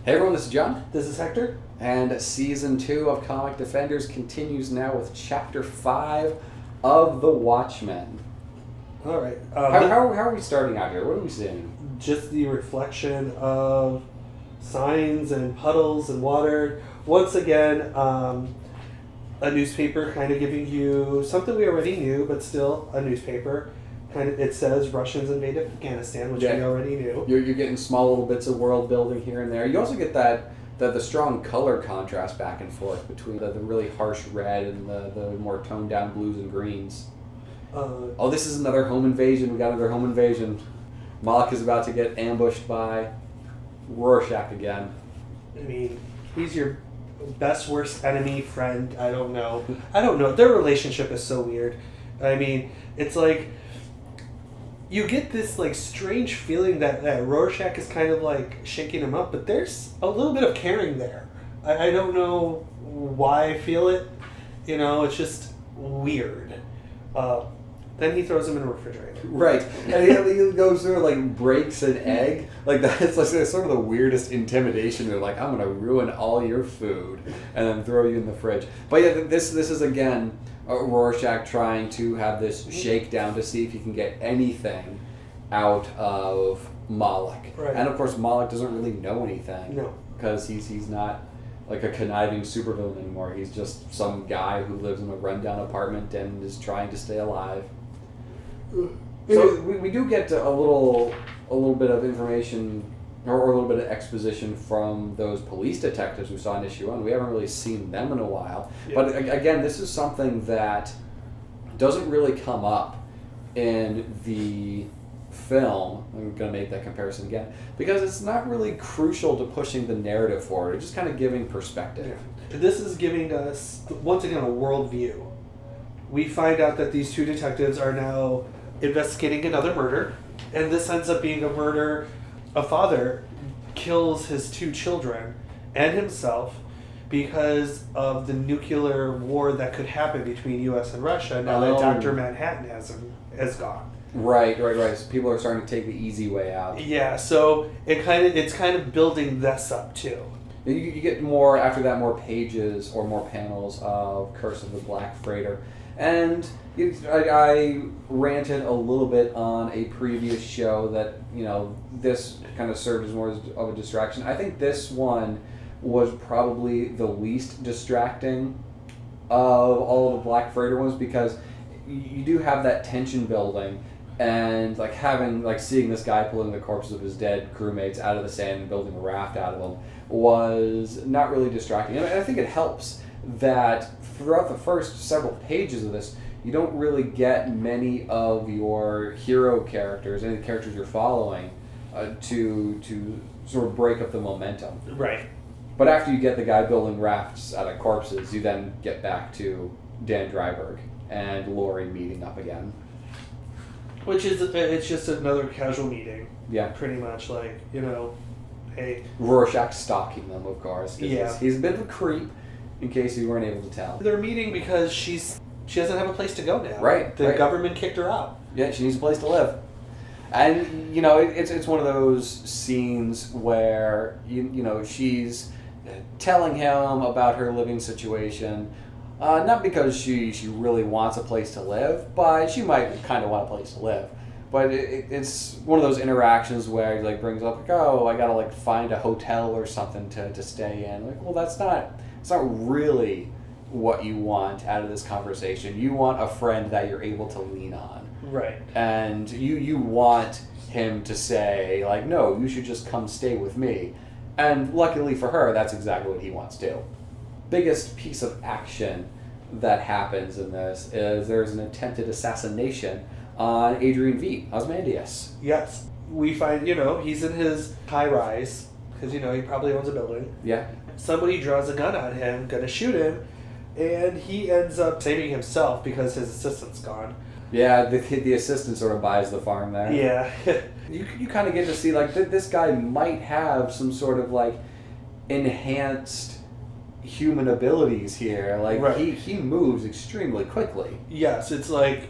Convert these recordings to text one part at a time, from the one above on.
Hey everyone, this is John. This is Hector. And Season 2 of Comic Defenders continues now with Chapter 5 of The Watchmen. Alright. How are we starting out here? What are we seeing? Just the reflection of signs and puddles and water. Once again, a newspaper kind of giving you something we already knew, but still a newspaper. It says Russians invaded Afghanistan, which we already knew. You're getting small little bits of world building here and there. You also get the strong color contrast back and forth between the really harsh red and the more toned down blues and greens. This is another home invasion. We got another home invasion. Moloch is about to get ambushed by Rorschach again. I mean, he's your best, worst enemy, friend. I don't know. Their relationship is so weird. I mean, it's like you get this like strange feeling that Rorschach is kind of like shaking him up, but there's a little bit of caring there. I don't know why I feel it. You know, it's just weird. Then he throws him in a refrigerator. Right. And he goes through like breaks an egg. Like that's like sort of the weirdest intimidation. They're like, I'm gonna ruin all your food and then throw you in the fridge. But yeah, this is again Rorschach trying to have this shakedown to see if he can get anything out of Moloch. Right. And of course Moloch doesn't really know anything. No. Because he's not like a conniving supervillain anymore. He's just some guy who lives in a rundown apartment and is trying to stay alive. So we do get a little bit of information or a little bit of exposition from those police detectives we saw in issue 1. We haven't really seen them in a while. Yeah. But again, this is something that doesn't really come up in the film. I'm going to make that comparison again because it's not really crucial to pushing the narrative forward. It's just kind of giving perspective. Yeah. This is giving us, once again, a worldview. We find out that these two detectives are now investigating another murder, and this ends up being a murder. A father kills his 2 children and himself because of the nuclear war that could happen between U.S. and Russia now that Dr. Manhattan has gone. Right. So people are starting to take the easy way out. Yeah, so it's kind of building this up too. You get more, after that, more pages or more panels of Curse of the Black Freighter. And I ranted a little bit on a previous show that, this kind of served as more of a distraction. I think this one was probably the least distracting of all of the Black Freighter ones because you do have that tension building and seeing this guy pulling the corpses of his dead crewmates out of the sand and building a raft out of them was not really distracting. And I think it helps that throughout the first several pages of this, you don't really get many of your hero characters, any of the characters you're following, to sort of break up the momentum. Right. But after you get the guy building rafts out of corpses, you then get back to Dan Dryberg and Lori meeting up again. Which is, it's just another casual meeting. Yeah. Pretty much hey. Rorschach stalking them, of course. Yeah. He's a bit of a creep, in case you weren't able to tell. They're meeting because she doesn't have a place to go now. Right. The government kicked her out. Yeah, she needs a place to live. And, it's one of those scenes where, she's telling him about her living situation, not because she really wants a place to live, but she might kind of want a place to live. But it's one of those interactions where he brings up, I gotta find a hotel or something to stay in. Well, it's not really what you want out of this conversation. You want a friend that you're able to lean on. Right. And you want him to say, no, you should just come stay with me. And luckily for her, that's exactly what he wants to. Biggest piece of action that happens in this is there's an attempted assassination on Adrian V. Ozymandias. Yes. We find, he's in his high-rise, because, he probably owns a building. Yeah. Somebody draws a gun on him, gonna shoot him, and he ends up saving himself because his assistant's gone. Yeah, the assistant sort of buys the farm there. Yeah. You kind of get to see, this guy might have some sort of, enhanced human abilities here. Right. He moves extremely quickly. Yes, it's like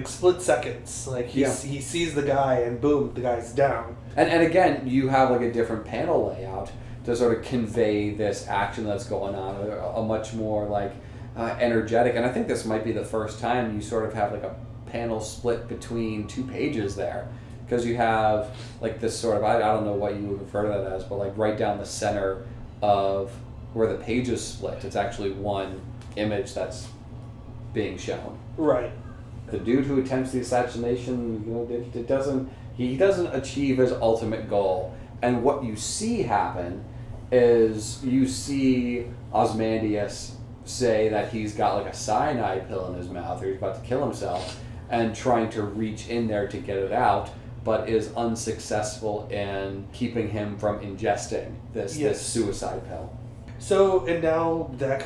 split seconds. He sees the guy and boom, the guy's down. And again, you have like a different panel layout to sort of convey this action that's going on, a much more like energetic. And I think this might be the first time you sort of have like a panel split between 2 pages there, because you have like this sort of, I don't know what you would refer to that as, but like right down the center of where the pages split, it's actually one image that's being shown. Right. The dude who attempts the assassination, he doesn't achieve his ultimate goal. And what you see happen is you see Ozymandias say that he's got like a cyanide pill in his mouth, or he's about to kill himself, and trying to reach in there to get it out, but is unsuccessful in keeping him from ingesting this suicide pill. So, and now that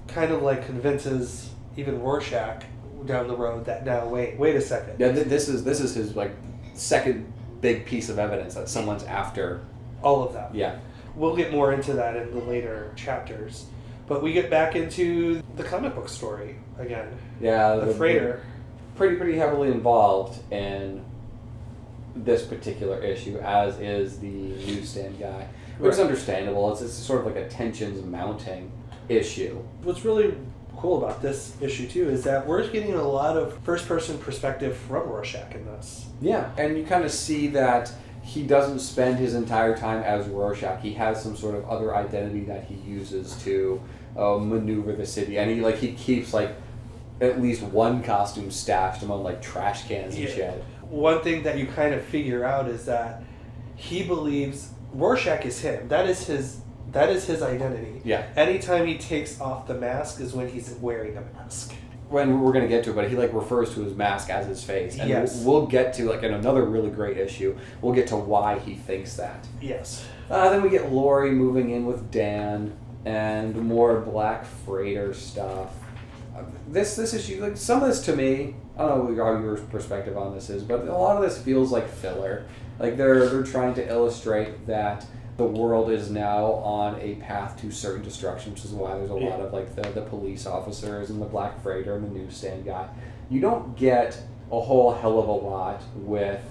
kind of like convinces even Rorschach down the road that now wait a second. Yeah, this is his like second big piece of evidence that someone's after all of that. Yeah. We'll get more into that in the later chapters. But we get back into the comic book story again. Yeah, the freighter. Pretty heavily involved in this particular issue, as is the newsstand guy. Which is understandable. It's sort of like a tensions mounting issue. What's really cool about this issue too is that we're getting a lot of first-person perspective from Rorschach in this. Yeah, and you kind of see that he doesn't spend his entire time as Rorschach. He has some sort of other identity that he uses to maneuver the city, and he keeps like at least one costume stashed among like trash cans and shit. One thing that you kind of figure out is that he believes Rorschach is him. That is his identity. Yeah. Anytime he takes off the mask is when he's wearing a mask. When we're going to get to it, but he like refers to his mask as his face. And yes. We'll get to, like in another really great issue, we'll get to why he thinks that. Yes. Then we get Lori moving in with Dan and more Black Freighter stuff. This issue, like some of this to me, I don't know how your perspective on this is, but a lot of this feels like filler. Like they're trying to illustrate that the world is now on a path to certain destruction, which is why there's a lot of like the police officers and the Black Freighter and the newsstand guy. You don't get a whole hell of a lot with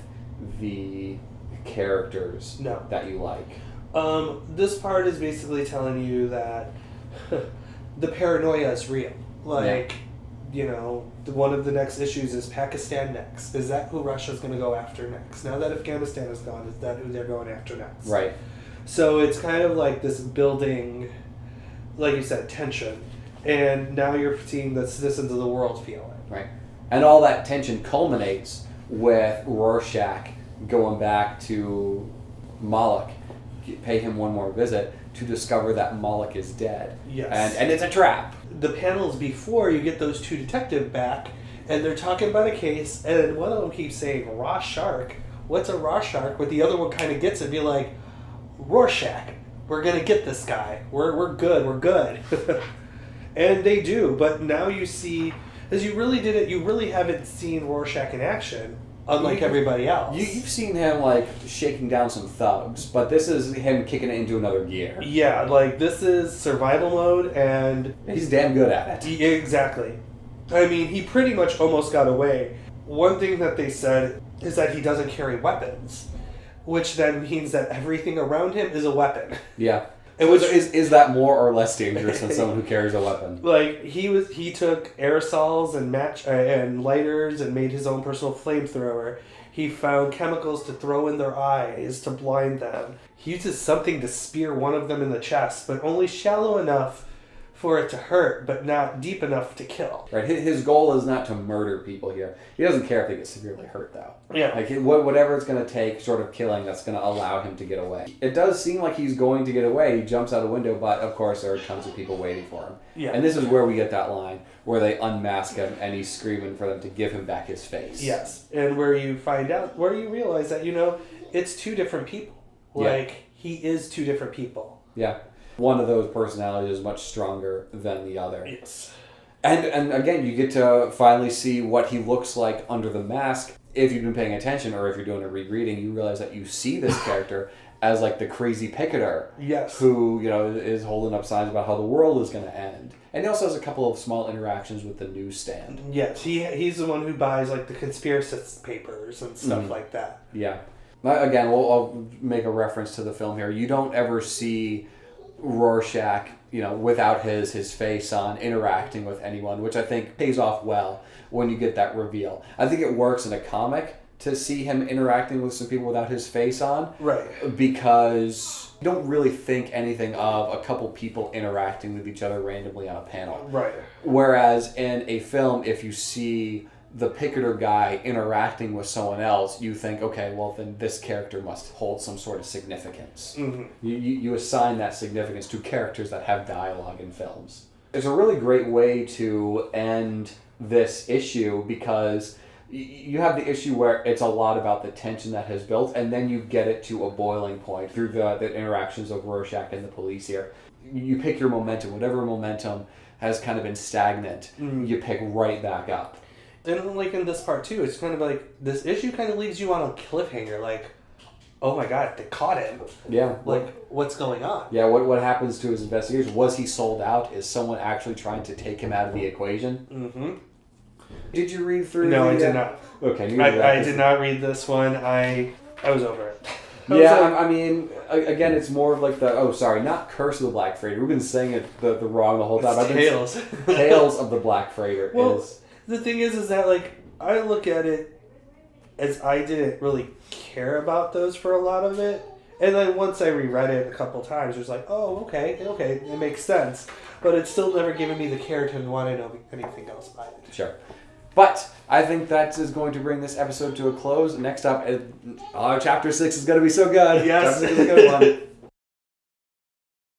the characters that you like. This part is basically telling you that the paranoia is real. Like, one of the next issues is Pakistan next. Is that who Russia's going to go after next? Now that Afghanistan is gone, is that who they're going after next? Right. So it's kind of like this building, like you said, tension. And now you're seeing the citizens of the world feel it. Right. And all that tension culminates with Rorschach going back to Moloch, pay him one more visit to discover that Moloch is dead. Yes. And it's a trap. The panels before, you get those 2 detectives back, and they're talking about a case, and one of them keeps saying, raw shark. What's a raw shark? But the other one kind of gets it, be like, Rorschach, we're going to get this guy. We're good. And they do, but now you see, as you really haven't seen Rorschach in action, unlike everybody else. You've seen him like shaking down some thugs, but this is him kicking it into another gear. Yeah, like this is survival mode, and he's damn good at it. Exactly. I mean, he pretty much almost got away. One thing that they said is that he doesn't carry weapons, which then means that everything around him is a weapon. Yeah. Is that more or less dangerous than someone who carries a weapon? Like he took aerosols and and lighters and made his own personal flamethrower. He found chemicals to throw in their eyes to blind them. He uses something to spear one of them in the chest, but only shallow enough for it to hurt, but not deep enough to kill. Right. His goal is not to murder people here. He doesn't care if they get severely hurt, though. Yeah. Like whatever it's going to take, sort of killing, that's going to allow him to get away. It does seem like he's going to get away. He jumps out a window, but of course there are tons of people waiting for him. Yeah. And this is where we get that line where they unmask him and he's screaming for them to give him back his face. Yes. And where you realize that, it's 2 different people. Like, he is 2 different people. Yeah. One of those personalities is much stronger than the other. Yes. And again, you get to finally see what he looks like under the mask. If you've been paying attention, or if you're doing a rereading, you realize that you see this character as like the crazy picketer. Yes. Who, is holding up signs about how the world is going to end. And he also has a couple of small interactions with the newsstand. Yes, he's the one who buys like the conspiracist papers and stuff like that. Yeah. Again, I'll make a reference to the film here. You don't ever see Rorschach, without his face on, interacting with anyone, which I think pays off well when you get that reveal. I think it works in a comic to see him interacting with some people without his face on. Right. Because you don't really think anything of a couple people interacting with each other randomly on a panel. Right. Whereas in a film, if you see the picketer guy interacting with someone else, you think, okay, well then this character must hold some sort of significance. Mm-hmm. You assign that significance to characters that have dialogue in films. It's a really great way to end this issue because you have the issue where it's a lot about the tension that has built, and then you get it to a boiling point through the interactions of Rorschach and the police here. You pick your momentum. Whatever momentum has kind of been stagnant, you pick right back up. And like in this part too, it's kind of like this issue kind of leaves you on a cliffhanger. Like, oh my god, they caught him. Yeah. Like, what's going on? Yeah. What happens to his investigation? Was he sold out? Is someone actually trying to take him out of the equation? Mm-hmm. Did you read through? No, I did not. Okay. I did not read this one. I was over it. I mean, again, it's more of like not Curse of the Black Freighter. We've been saying it the wrong the whole time. It's Tales. Tales of the Black Freighter is. The thing is that, like, I look at it as I didn't really care about those for a lot of it. And then once I reread it a couple times, it was like, oh, okay, it makes sense. But it's still never given me the care to want to know anything else about it. Sure. But I think that is going to bring this episode to a close. Next up, Chapter 6 is going to be so good. Yes. Chapter 6 is a good one.